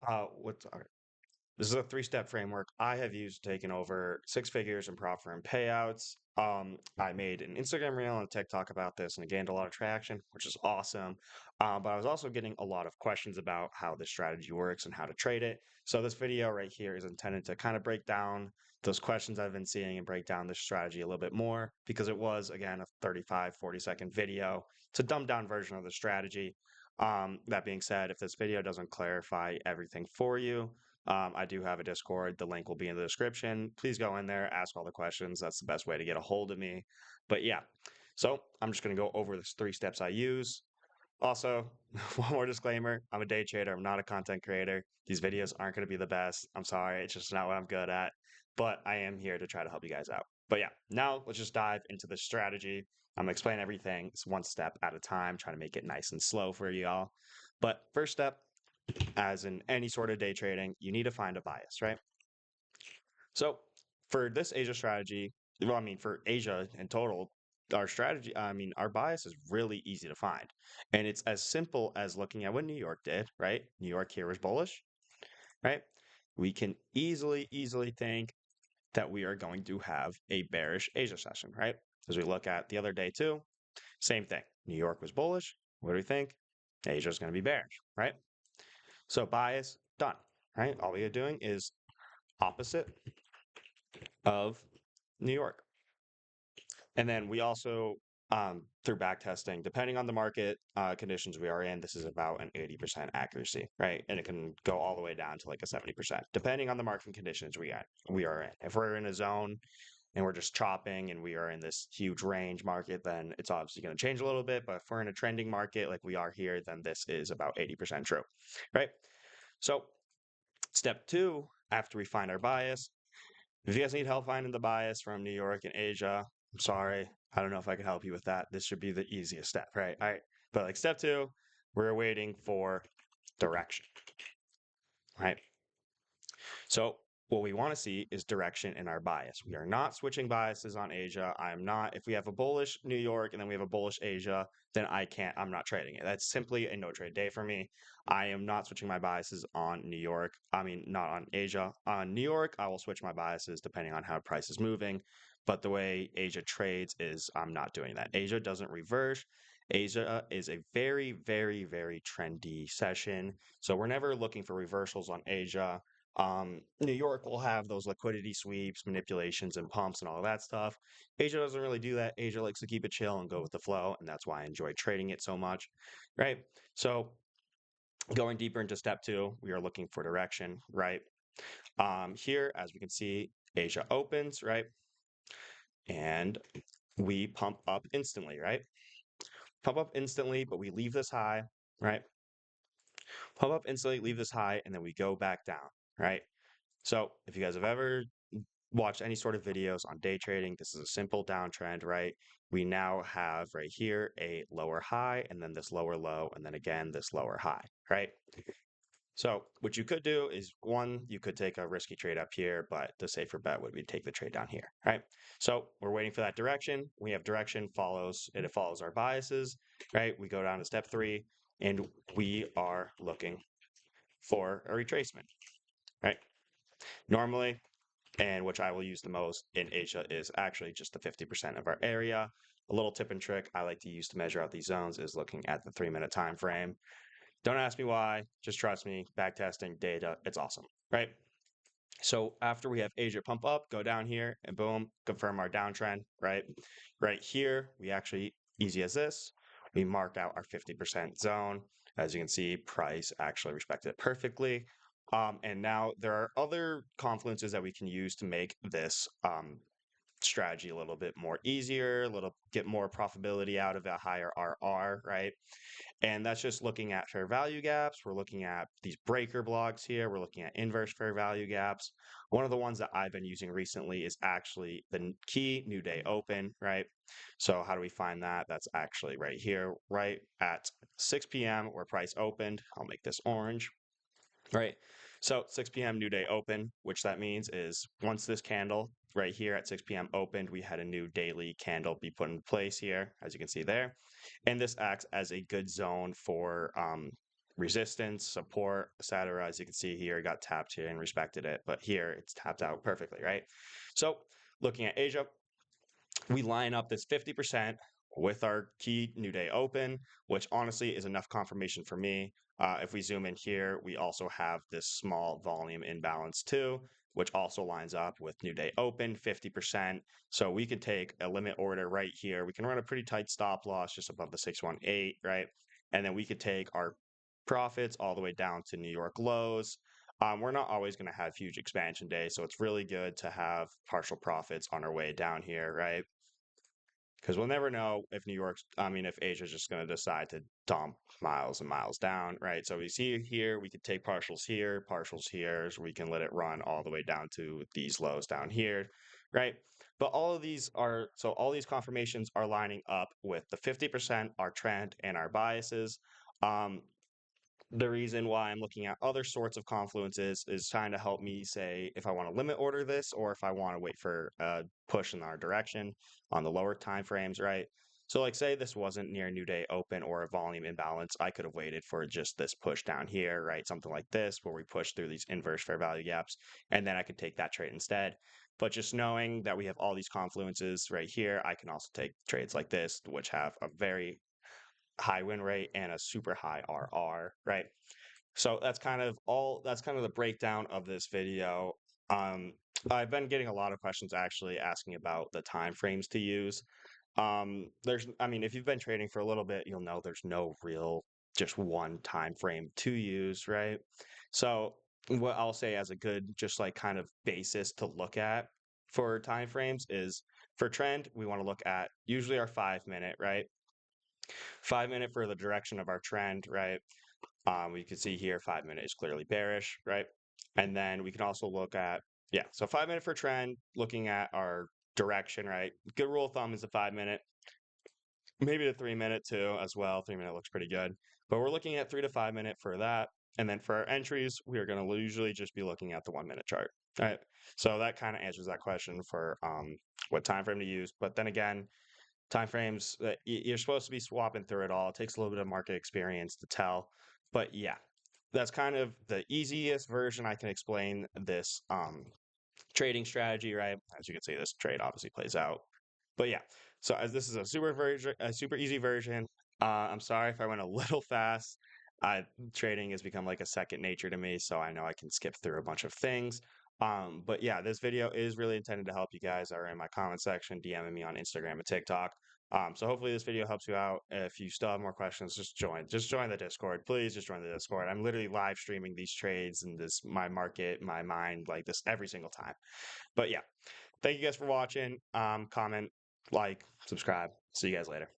What's our This is a three-step framework I have used taking over six figures in profit and payouts. I made an Instagram reel and a TikTok about this, and it gained a lot of traction, which is awesome. But I was also getting a lot of questions about how this strategy works and how to trade it. So this video right here is intended to kind of break down those questions I've been seeing and break down this strategy a little bit more because it was, again, a 35, 40-second video. It's a dumbed down version of the strategy. That being said, if this video doesn't clarify everything for you, I do have a Discord. The link will be in the description. Please go in there, ask all the questions. That's the best way to get a hold of me. But yeah, so I'm just going to go over the three steps I use. Also, one more disclaimer, I'm a day trader. I'm not a content creator. These videos aren't going to be the best. I'm sorry. It's just not what I'm good at. But I am here to try to help you guys out. But yeah, now let's just dive into the strategy. I'm going to explain everything. It's one step at a time, trying to make it nice and slow for y'all. But first step, as in any sort of day trading, you need to find a bias, right? So for this Asia strategy, well, I mean, for Asia in total, our strategy, I mean, our bias is really easy to find. And it's as simple as looking at what New York did, right? New York here was bullish, right? We can easily think that we are going to have a bearish Asia session, right? As we look at the other day too, same thing. New York was bullish. What do we think? Asia is going to be bearish, right? So bias done, right? All we are doing is opposite of New York. And then we also, through back testing, depending on the market conditions we are in, this is about an 80% accuracy, right? And it can go all the way down to like a 70%, depending on the market conditions we are in. If we're in a zone and we're just chopping and we are in this huge range market, then it's obviously going to change a little bit. But if we're in a trending market like we are here, then this is about 80% true, right? So step two, after we find our bias, if you guys need help finding the bias from New York and Asia, I'm sorry. I don't know if I can help you with that. This should be the easiest step, right? All right. But like step two, we're waiting for direction, right? So what we want to see is direction in our bias. We are not switching biases on Asia. I am not, if we have a bullish New York and then we have a bullish Asia, then I'm not trading it. That's simply a no trade day for me. I am not switching my biases on New York. I mean, not on Asia. On New York, I will switch my biases depending on how price is moving. But the way Asia trades is I'm not doing that. Asia doesn't reverse. Asia is a very trendy session. So we're never looking for reversals on Asia. New York will have those liquidity sweeps, manipulations, and pumps and all of that stuff. Asia doesn't really do that. Asia likes to keep it chill and go with the flow, and that's why I enjoy trading it so much, right? So going deeper into step two, we are looking for direction, right? Here, as we can see, Asia opens, right? And we pump up instantly, right? Pump up instantly, but we leave this high, right? Pump up instantly, leave this high, and then we go back down, right? So if you guys have ever watched any sort of videos on day trading, this is a simple downtrend, right? We now have right here a lower high and then this lower low and then again this lower high, right? So what you could do is one, you could take a risky trade up here, but the safer bet would be to take the trade down here, right? So we're waiting for that direction. We have direction follows, and it follows our biases, right? We go down to step three and we are looking for a retracement, right? Normally, and which I will use the most in Asia is actually just the 50% of our area. A little tip and trick I like to use to measure out these zones is looking at the 3-minute time frame. Don't ask me why, just trust me, backtesting data, it's awesome, right? So after we have Asia pump up, go down here and boom, confirm our downtrend, right? Right here, we actually, easy as this, we mark out our 50% zone. As you can see, price actually respected it perfectly. And now there are other confluences that we can use to make this strategy a little bit more easier, a little get more profitability out of a higher RR, right? And that's just looking at fair value gaps. We're looking at these breaker blocks here. We're looking at inverse fair value gaps. One of the ones that I've been using recently is actually the key new day open, right? So how do we find that? That's actually right here, right at 6 p.m. where price opened. I'll make this orange, right? So 6 p.m. new day open, which that means is once this candle right here at 6 p.m. opened, we had a new daily candle be put in place here, as you can see there. And this acts as a good zone for resistance, support, etc. As you can see here, it got tapped here and respected it, but here it's tapped out perfectly, right? So looking at Asia, we line up this 50% with our key new day open, which honestly is enough confirmation for me. If we zoom in here, we also have this small volume imbalance too, which also lines up with new day open 50%. So we could take a limit order right here. We can run a pretty tight stop loss just above the 618, right? And then we could take our profits all the way down to New York lows. We're not always going to have huge expansion days, so it's really good to have partial profits on our way down here, right? Because we'll never know if if Asia's just going to decide to dump miles and miles down, right? So we see here, we could take partials here, so we can let it run all the way down to these lows down here, right? But all these confirmations are lining up with the 50%, our trend, and our biases. Um, the reason why I'm looking at other sorts of confluences is trying to help me say if I want to limit order this or if I want to wait for a push in our direction on the lower time frames, right? So like say this wasn't near new day open or a volume imbalance, I could have waited for just this push down here, right? Something like this where we push through these inverse fair value gaps and then I could take that trade instead. But just knowing that we have all these confluences right here, I can also take trades like this, which have a very high win rate and a super high RR, right? So that's kind of the breakdown of this video. Um, I've been getting a lot of questions actually asking about the time frames to use. If you've been trading for a little bit, you'll know there's no real just one time frame to use, right? So what I'll say as a good just like kind of basis to look at for time frames is for trend, we want to look at usually our 5 minute, right? 5 minute for the direction of our trend, right? We can see here 5 minute is clearly bearish, right? And then we can also look at, yeah, so 5 minute for trend, looking at our direction, right? Good rule of thumb is the 5 minute, maybe the 3 minute too as well. 3 minute looks pretty good, but we're looking at 3 to 5 minute for that. And then for our entries, we are going to usually just be looking at the 1 minute chart. All right. So that kind of answers that question for what time frame to use. But then again, timeframes that you're supposed to be swapping through it all. It takes a little bit of market experience to tell, but yeah, that's kind of the easiest version I can explain this trading strategy, right? As you can see, this trade obviously plays out. But yeah, so as this is a super easy version. I'm sorry if I went a little fast. Trading has become like a second nature to me, so I know I can skip through a bunch of things. But yeah, this video is really intended to help you guys that are in my comment section, DMing me on Instagram and TikTok. So hopefully this video helps you out. If you still have more questions, just join the Discord. Please just join the Discord. I'm literally live streaming these trades and my market, my mind, like this every single time. But yeah, thank you guys for watching. Comment, like, subscribe. See you guys later.